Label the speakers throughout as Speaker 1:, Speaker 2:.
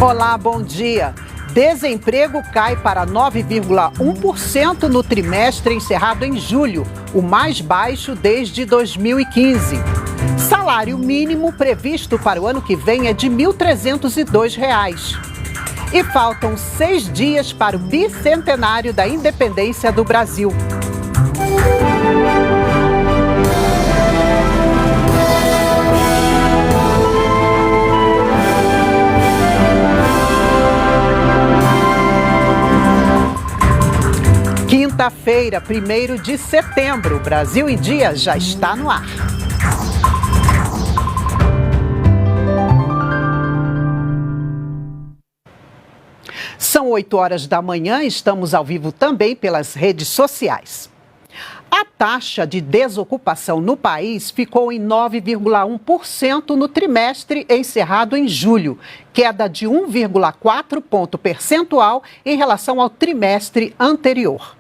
Speaker 1: Olá, bom dia. Desemprego cai para 9,1% no trimestre encerrado em julho, o mais baixo desde 2015. Salário mínimo previsto para o ano que vem é de R$ 1.302. E faltam 6 dias para o bicentenário da independência do Brasil. Quinta-feira, 1º de setembro, Brasil em Dia já está no ar. São 8 horas da manhã, estamos ao vivo também pelas redes sociais. A taxa de desocupação no país ficou em 9,1% no trimestre encerrado em julho, queda de 1,4 ponto percentual em relação ao trimestre anterior.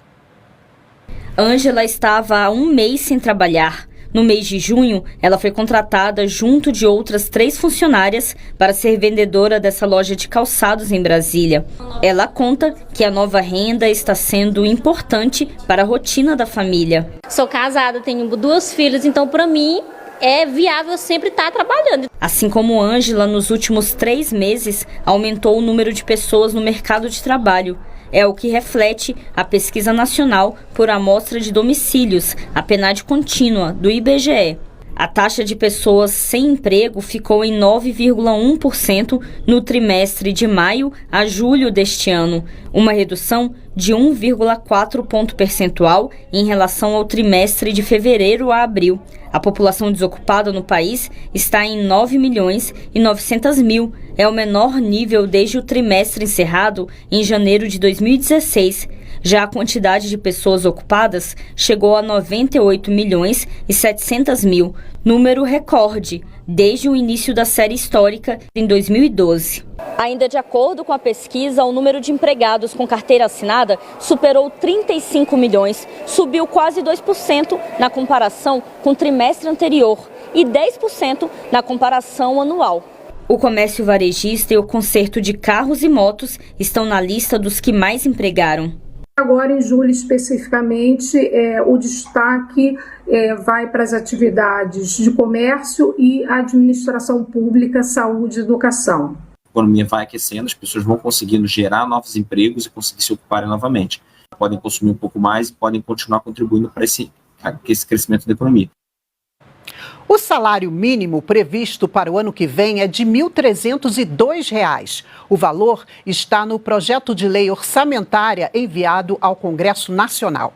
Speaker 2: Ângela estava há um mês sem trabalhar. No mês de junho, ela foi contratada junto de outras 3 funcionárias para ser vendedora dessa loja de calçados em Brasília. Ela conta que a nova renda está sendo importante para a rotina da família.
Speaker 3: Sou casada, tenho 2 filhas, então para mim é viável sempre estar trabalhando.
Speaker 2: Assim como Ângela, nos últimos 3 meses, aumentou o número de pessoas no mercado de trabalho. É o que reflete a Pesquisa Nacional por Amostra de Domicílios, a PNAD contínua, do IBGE. A taxa de pessoas sem emprego ficou em 9,1% no trimestre de maio a julho deste ano, uma redução de 1,4 ponto percentual em relação ao trimestre de fevereiro a abril. A população desocupada no país está em 9.900.000. É o menor nível desde o trimestre encerrado em janeiro de 2016. Já a quantidade de pessoas ocupadas chegou a 98.700.000, número recorde desde o início da série histórica em 2012. Ainda de acordo com a pesquisa, o número de empregados com carteira assinada superou 35 milhões, subiu quase 2% na comparação com o trimestre anterior e 10% na comparação anual. O comércio varejista e o conserto de carros e motos estão na lista dos que mais empregaram.
Speaker 4: Agora, em julho especificamente, o destaque vai para as atividades de comércio e administração pública, saúde e educação.
Speaker 5: A economia vai aquecendo, as pessoas vão conseguindo gerar novos empregos e conseguir se ocuparem novamente. Podem consumir um pouco mais e podem continuar contribuindo para esse crescimento da economia.
Speaker 1: O salário mínimo previsto para o ano que vem é de R$ 1.302. O valor está no projeto de lei orçamentária enviado ao Congresso Nacional.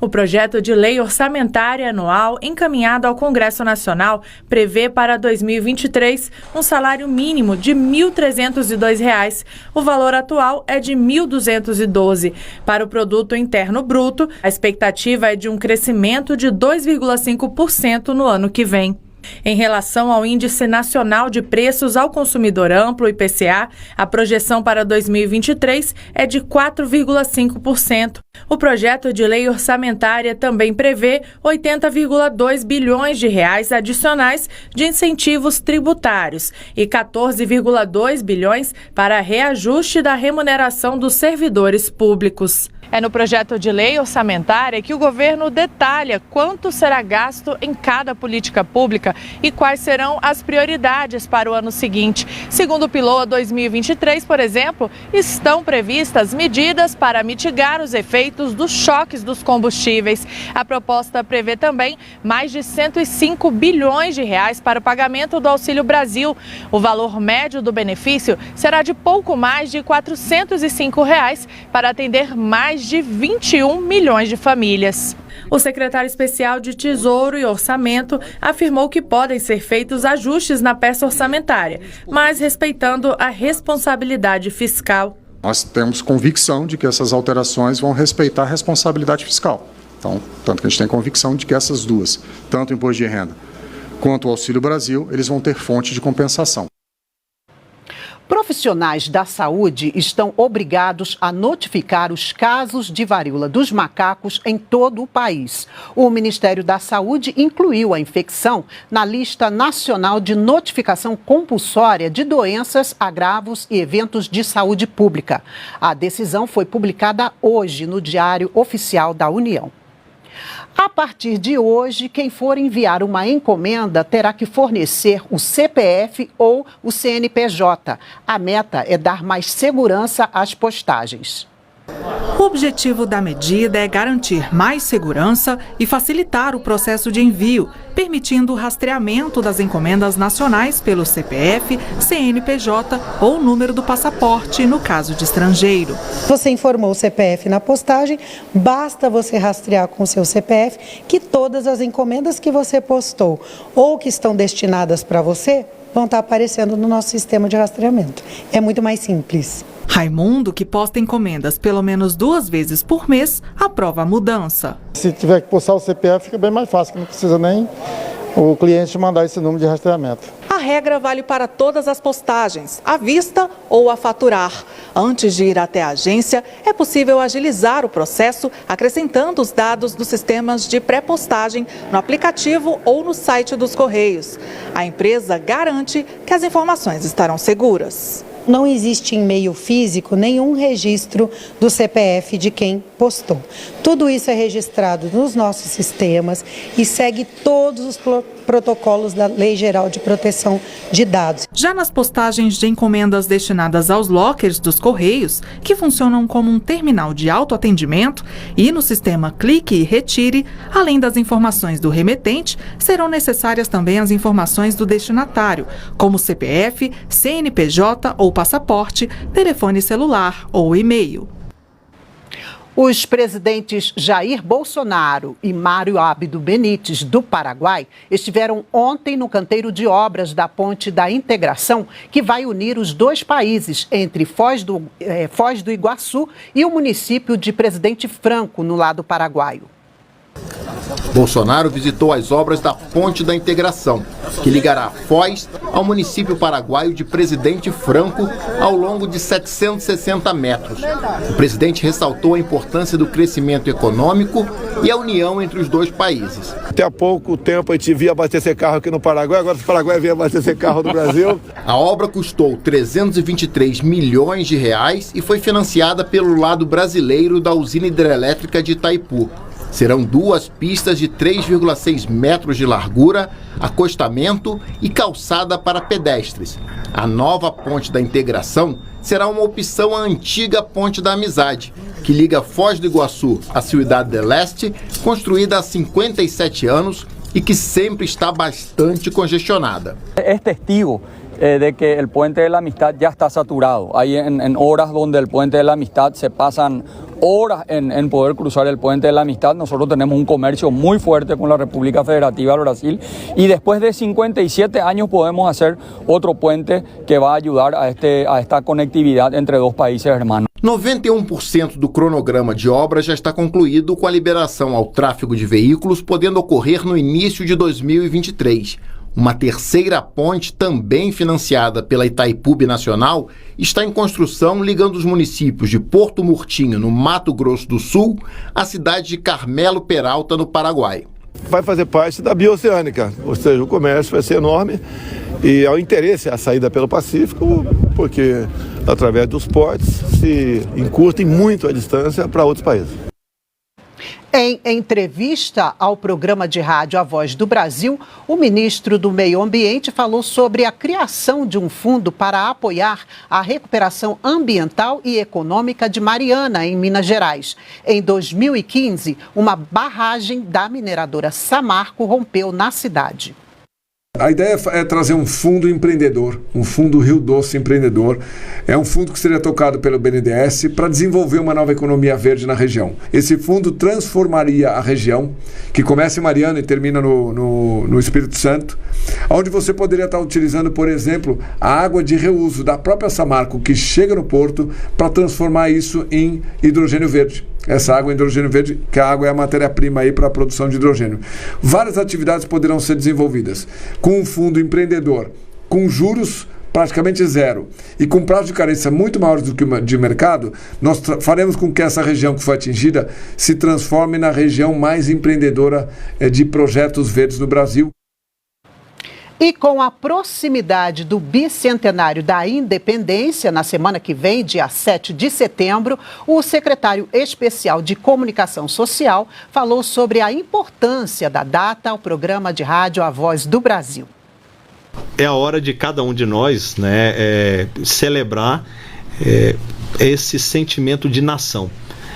Speaker 6: O projeto de lei orçamentária anual encaminhado ao Congresso Nacional prevê para 2023 um salário mínimo de R$ 1.302. O valor atual é de R$ 1.212. Para o Produto Interno Bruto, a expectativa é de um crescimento de 2,5% no ano que vem. Em relação ao Índice Nacional de Preços ao Consumidor Amplo, IPCA, a projeção para 2023 é de 4,5%. O projeto de lei orçamentária também prevê 80,2 bilhões de reais adicionais de incentivos tributários e 14,2 bilhões para reajuste da remuneração dos servidores públicos. É no projeto de lei orçamentária que o governo detalha quanto será gasto em cada política pública e quais serão as prioridades para o ano seguinte. Segundo o PILOA 2023, por exemplo, estão previstas medidas para mitigar os efeitos dos choques dos combustíveis. A proposta prevê também mais de 105 bilhões de reais para o pagamento do Auxílio Brasil. O valor médio do benefício será de pouco mais de R$ 405 reais para atender mais de 21 milhões de famílias. O secretário especial de Tesouro e Orçamento afirmou que podem ser feitos ajustes na peça orçamentária, mas respeitando a responsabilidade fiscal.
Speaker 7: Nós temos convicção de que essas alterações vão respeitar a responsabilidade fiscal. Então, tanto que a gente tem convicção de que essas duas, tanto o imposto de renda quanto o Auxílio Brasil, eles vão ter fonte de compensação.
Speaker 1: Profissionais da saúde estão obrigados a notificar os casos de varíola dos macacos em todo o país. O Ministério da Saúde incluiu a infecção na lista nacional de notificação compulsória de doenças, agravos e eventos de saúde pública. A decisão foi publicada hoje no Diário Oficial da União. A partir de hoje, quem for enviar uma encomenda terá que fornecer o CPF ou o CNPJ. A meta é dar mais segurança às postagens.
Speaker 8: O objetivo da medida é garantir mais segurança e facilitar o processo de envio, permitindo o rastreamento das encomendas nacionais pelo CPF, CNPJ ou número do passaporte, no caso de estrangeiro.
Speaker 9: Você informou o CPF na postagem, basta você rastrear com o seu CPF que todas as encomendas que você postou ou que estão destinadas para você vão estar aparecendo no nosso sistema de rastreamento. É muito mais simples.
Speaker 8: Raimundo, que posta encomendas pelo menos 2 vezes por mês, aprova a mudança.
Speaker 10: Se tiver que postar o CPF, fica bem mais fácil, que não precisa nem o cliente mandar esse número de rastreamento.
Speaker 8: A regra vale para todas as postagens, à vista ou a faturar. Antes de ir até a agência, é possível agilizar o processo acrescentando os dados dos sistemas de pré-postagem no aplicativo ou no site dos Correios. A empresa garante que as informações estarão seguras.
Speaker 9: Não existe em meio físico nenhum registro do CPF de quem postou. Tudo isso é registrado nos nossos sistemas e segue todos os protocolos da Lei Geral de Proteção de Dados.
Speaker 8: Já nas postagens de encomendas destinadas aos lockers dos Correios, que funcionam como um terminal de autoatendimento, e no sistema Clique e Retire, além das informações do remetente, serão necessárias também as informações do destinatário, como CPF, CNPJ ou passaporte, telefone celular ou e-mail.
Speaker 1: Os presidentes Jair Bolsonaro e Mário Abdo Benítez, do Paraguai, estiveram ontem no canteiro de obras da Ponte da Integração, que vai unir os dois países, entre Foz do Iguaçu e o município de Presidente Franco, no lado paraguaio.
Speaker 11: Bolsonaro visitou as obras da Ponte da Integração, que ligará Foz ao município paraguaio de Presidente Franco ao longo de 760 metros. O presidente ressaltou a importância do crescimento econômico e a união entre os dois países.
Speaker 12: Até há pouco tempo a gente via abastecer carro aqui no Paraguai, agora o Paraguai vem abastecer carro no Brasil.
Speaker 11: A obra custou 323 milhões de reais e foi financiada pelo lado brasileiro da usina hidrelétrica de Itaipu. Serão 2 pistas de 3,6 metros de largura, acostamento e calçada para pedestres. A nova Ponte da Integração será uma opção à antiga Ponte da Amizade, que liga Foz do Iguaçu à Ciudad del Este, construída há 57 anos e que sempre está bastante congestionada.
Speaker 13: É testigo de que el Puente de la Amistad ya está saturado. Hay en horas donde el Puente de la Amistad se pasan horas en poder cruzar el Puente de la Amistad. Nosotros tenemos un comercio muy fuerte con la República Federativa del Brasil y después de 57 años podemos hacer otro puente que va a ayudar a esta conectividad entre dos países hermanos.
Speaker 11: 91% do cronograma de obras já está concluído, com a liberação ao tráfego de veículos podendo ocorrer no início de 2023. Uma terceira ponte, também financiada pela Itaipu Binacional, está em construção, ligando os municípios de Porto Murtinho, no Mato Grosso do Sul, à cidade de Carmelo Peralta, no Paraguai.
Speaker 12: Vai fazer parte da bioceânica, ou seja, o comércio vai ser enorme e há interesse a saída pelo Pacífico, porque através dos portos se encurtem muito a distância para outros países.
Speaker 1: Em entrevista ao programa de rádio A Voz do Brasil, o ministro do Meio Ambiente falou sobre a criação de um fundo para apoiar a recuperação ambiental e econômica de Mariana, em Minas Gerais. Em 2015, uma barragem da mineradora Samarco rompeu na cidade.
Speaker 14: A ideia é trazer um fundo empreendedor, um fundo Rio Doce empreendedor. É um fundo que seria tocado pelo BNDES para desenvolver uma nova economia verde na região. Esse fundo transformaria a região, que começa em Mariana e termina no Espírito Santo, onde você poderia estar utilizando, por exemplo, a água de reuso da própria Samarco, que chega no porto, para transformar isso em hidrogênio verde. Essa água é hidrogênio verde, que a água é a matéria-prima aí para a produção de hidrogênio. Várias atividades poderão ser desenvolvidas com um fundo empreendedor, com juros praticamente zero. E com prazo de carência muito maiores do que o de mercado, nós faremos com que essa região que foi atingida se transforme na região mais empreendedora de projetos verdes no Brasil.
Speaker 1: E com a proximidade do bicentenário da independência, na semana que vem, dia 7 de setembro, o secretário especial de Comunicação Social falou sobre a importância da data ao programa de rádio A Voz do Brasil.
Speaker 15: É a hora de cada um de nós, celebrar esse sentimento de nação.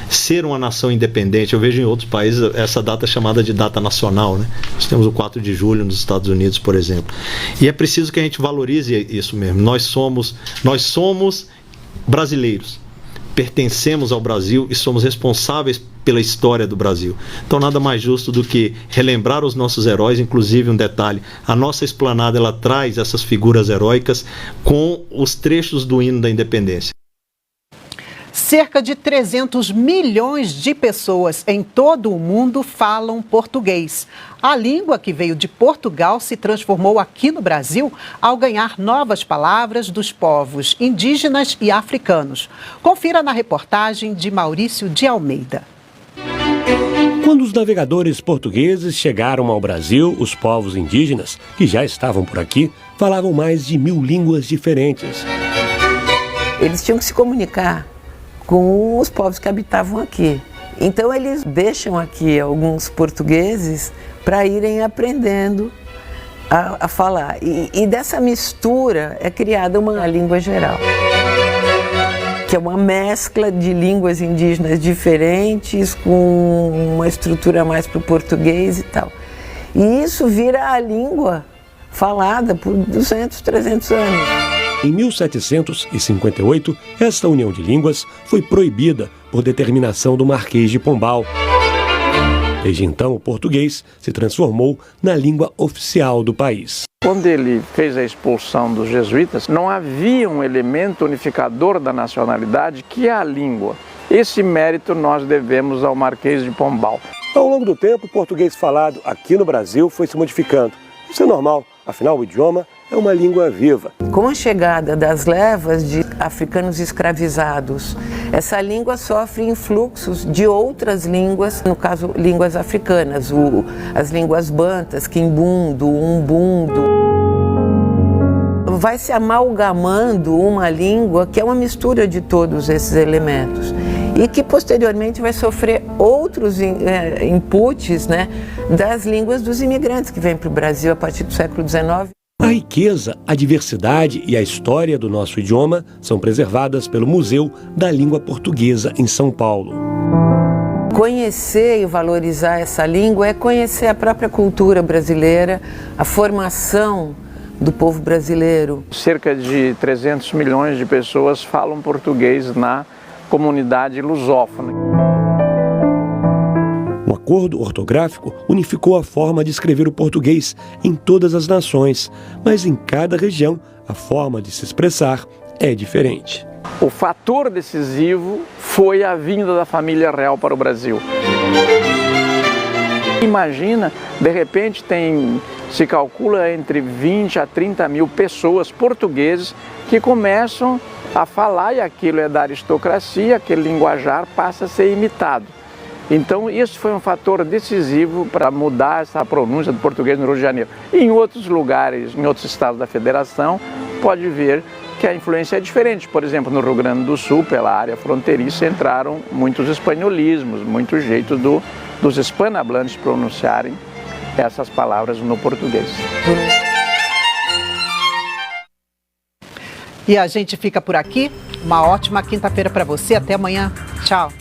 Speaker 15: Ser uma nação independente. Eu vejo em outros países essa data chamada de data nacional, né? Nós temos o 4 de julho nos Estados Unidos, por exemplo. E é preciso que a gente valorize isso mesmo. Nós somos brasileiros. Pertencemos ao Brasil e somos responsáveis pela história do Brasil. Então nada mais justo do que relembrar os nossos heróis. Inclusive um detalhe, a nossa esplanada ela traz essas figuras heróicas com os trechos do hino da independência.
Speaker 1: Cerca de 300 milhões de pessoas em todo o mundo falam português. A língua que veio de Portugal se transformou aqui no Brasil ao ganhar novas palavras dos povos indígenas e africanos. Confira na reportagem de Maurício de Almeida.
Speaker 16: Quando os navegadores portugueses chegaram ao Brasil, os povos indígenas, que já estavam por aqui, falavam mais de 1000 línguas diferentes.
Speaker 17: Eles tinham que se comunicar com os povos que habitavam aqui. Então eles deixam aqui alguns portugueses para irem aprendendo a falar. E dessa mistura é criada uma língua geral, que é uma mescla de línguas indígenas diferentes, com uma estrutura mais para o português e tal. E isso vira a língua falada por 200, 300 anos.
Speaker 16: Em 1758, esta união de línguas foi proibida por determinação do Marquês de Pombal. Desde então, o português se transformou na língua oficial do país.
Speaker 18: Quando ele fez a expulsão dos jesuítas, não havia um elemento unificador da nacionalidade que é a língua. Esse mérito nós devemos ao Marquês de Pombal.
Speaker 16: Ao longo do tempo, o português falado aqui no Brasil foi se modificando. Isso é normal, afinal o idioma é uma língua viva.
Speaker 17: Com a chegada das levas de africanos escravizados, essa língua sofre influxos de outras línguas, no caso, línguas africanas, as línguas bantas, quimbundo, umbundo. Vai se amalgamando uma língua que é uma mistura de todos esses elementos e que posteriormente vai sofrer outros inputs, das línguas dos imigrantes que vêm para o Brasil a partir do século XIX.
Speaker 16: A riqueza, a diversidade e a história do nosso idioma são preservadas pelo Museu da Língua Portuguesa em São Paulo.
Speaker 17: Conhecer e valorizar essa língua é conhecer a própria cultura brasileira, a formação do povo brasileiro.
Speaker 18: Cerca de 300 milhões de pessoas falam português na comunidade lusófona.
Speaker 16: O acordo ortográfico unificou a forma de escrever o português em todas as nações, mas em cada região a forma de se expressar é diferente.
Speaker 18: O fator decisivo foi a vinda da família real para o Brasil. Imagina, de repente se calcula entre 20 a 30 mil pessoas portugueses que começam a falar e aquilo é da aristocracia, aquele linguajar passa a ser imitado. Então isso foi um fator decisivo para mudar essa pronúncia do português no Rio de Janeiro. E em outros lugares, em outros estados da federação, pode ver que a influência é diferente. Por exemplo, no Rio Grande do Sul, pela área fronteiriça, entraram muitos espanholismos, muito jeito dos hispanohablantes pronunciarem essas palavras no português.
Speaker 1: E a gente fica por aqui. Uma ótima quinta-feira para você. Até amanhã. Tchau.